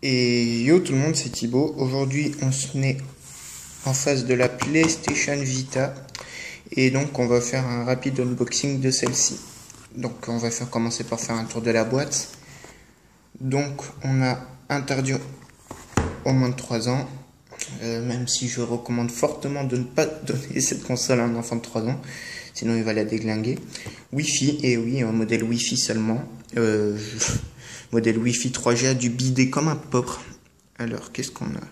Et yo tout le monde, c'est Thibaut. Aujourd'hui, on se met en face de la PlayStation Vita. Et donc, on va faire un rapide unboxing de celle-ci. Donc, on va commencer par faire un tour de la boîte. Donc, on a interdit au moins de 3 ans. Même si je recommande fortement de ne pas donner cette console à un enfant de 3 ans. Sinon, il va la déglinguer. Wi-Fi, et oui, un modèle Wi-Fi seulement. Modèle Wi-Fi 3G a du bidet comme un porc. Alors, qu'est-ce qu'on a?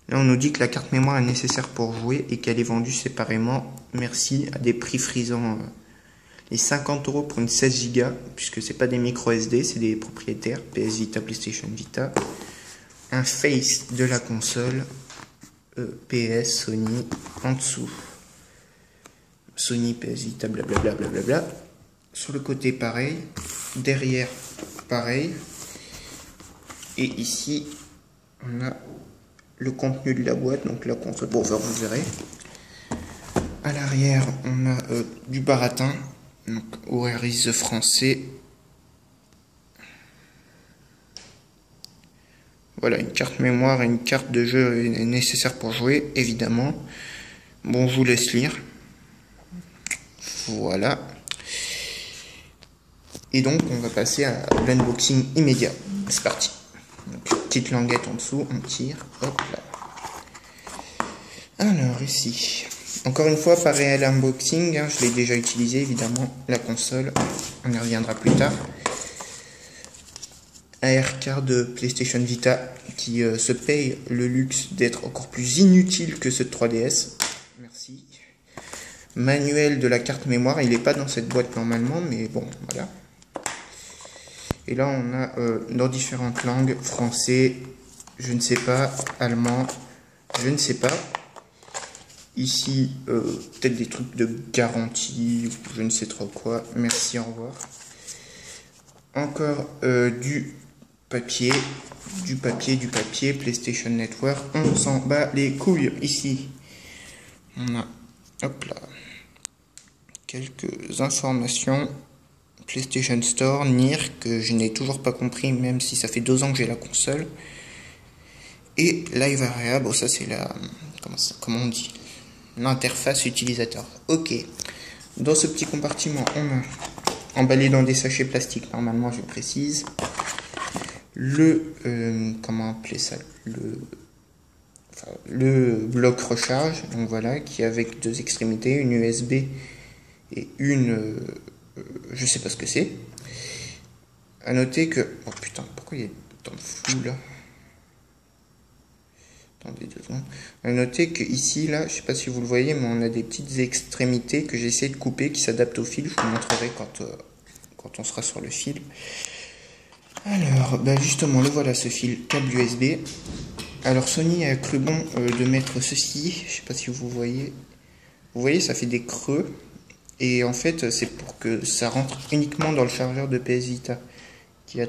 Là, on nous dit que la carte mémoire est nécessaire pour jouer et qu'elle est vendue séparément. Merci, à des prix frisants. Les 50 € pour une 16 Go, puisque c'est pas des micro SD, c'est des propriétaires. PS Vita, PlayStation Vita. Un face de la console. PS, Sony, en dessous. Sony, PS Vita, blablabla, blablabla. Sur le côté, pareil. Derrière, pareil. Et ici, on a le contenu de la boîte, donc la console. Bon, vous verrez. À l'arrière, on a du baratin. Donc, Where is the français. Voilà, une carte mémoire et une carte de jeu est nécessaire pour jouer, évidemment. Bon, je vous laisse lire. Voilà. Et donc, on va passer à l'unboxing immédiat. C'est parti. Donc, petite languette en dessous, on tire. Hop là. Alors, ici. Encore une fois, pas réel unboxing. Hein, je l'ai déjà utilisé, évidemment. La console. On y reviendra plus tard. AR card de PlayStation Vita qui se paye le luxe d'être encore plus inutile que ce 3DS. Merci. Manuel de la carte mémoire. Il n'est pas dans cette boîte normalement, mais bon, voilà. Et là, on a dans différentes langues, français, je ne sais pas, allemand, je ne sais pas. Ici, peut-être des trucs de garantie, je ne sais trop quoi. Merci, au revoir. Encore du papier, PlayStation Network. On s'en bat les couilles. Ici, on a, hop là, quelques informations. PlayStation Store, NIR, que je n'ai toujours pas compris, même si ça fait 2 ans que j'ai la console. Et Live Area, bon ça c'est la... Comment on dit? L'interface utilisateur. Ok. Dans ce petit compartiment, on a emballé dans des sachets plastiques, normalement je précise. Le... comment appeler ça? Le bloc recharge, donc voilà, qui est avec 2 extrémités, une USB et une... je sais pas ce que c'est. À noter que... Oh putain, pourquoi il y a tant de flou là? Attendez 2 secondes. À noter que ici, là, je sais pas si vous le voyez, mais on a des petites extrémités que j'essaie de couper qui s'adaptent au fil. Je vous montrerai quand on sera sur le fil. Alors, bah justement, le voilà ce fil câble USB. Alors Sony a cru bon de mettre ceci. Je sais pas si vous voyez. Vous voyez, ça fait des creux. Et en fait, c'est pour que ça rentre uniquement dans le chargeur de PS Vita, qui a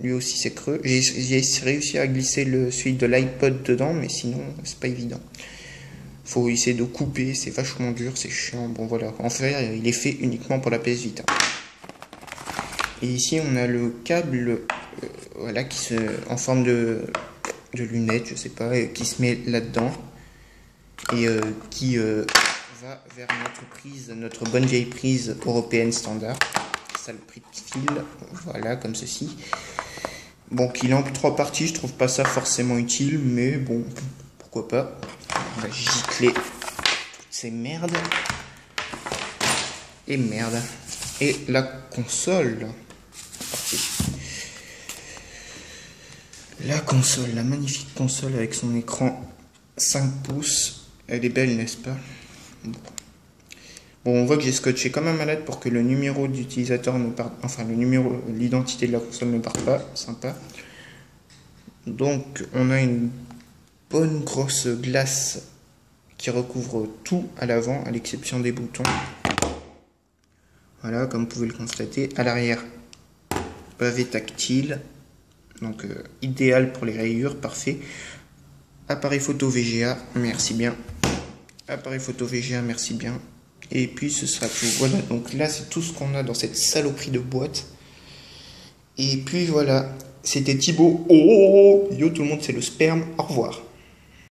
lui aussi ses creux. J'ai réussi à glisser celui de l'iPod dedans, mais sinon, c'est pas évident. Faut essayer de couper, c'est vachement dur, c'est chiant. Bon voilà, en fait, il est fait uniquement pour la PS Vita. Et ici, on a le câble, voilà, en forme de lunette, je sais pas, qui se met là-dedans. Et qui... va vers notre prise, notre bonne vieille prise européenne standard. Saloperie de fil, voilà, comme ceci. Bon, qu'il est en 3 parties, je trouve pas ça forcément utile, mais bon, pourquoi pas. On va gicler toutes ces merdes. Et merde. Et la console. La console, la magnifique console avec son écran 5 pouces. Elle est belle, n'est-ce pas? Bon, on voit que j'ai scotché comme un malade pour que le numéro d'utilisateur ne parte, enfin l'identité de la console ne parte pas, sympa. Donc on a une bonne grosse glace qui recouvre tout à l'avant, à l'exception des boutons. Voilà, comme vous pouvez le constater, à l'arrière, pavé tactile, donc idéal pour les rayures, parfait. Appareil photo VGA, merci bien. Appareil photo VGA, merci bien. Et puis ce sera tout. Voilà, donc là c'est tout ce qu'on a dans cette saloperie de boîte. Et puis voilà, C'était Thibaut. Oh, yo tout le monde, c'est le sperme. Au revoir.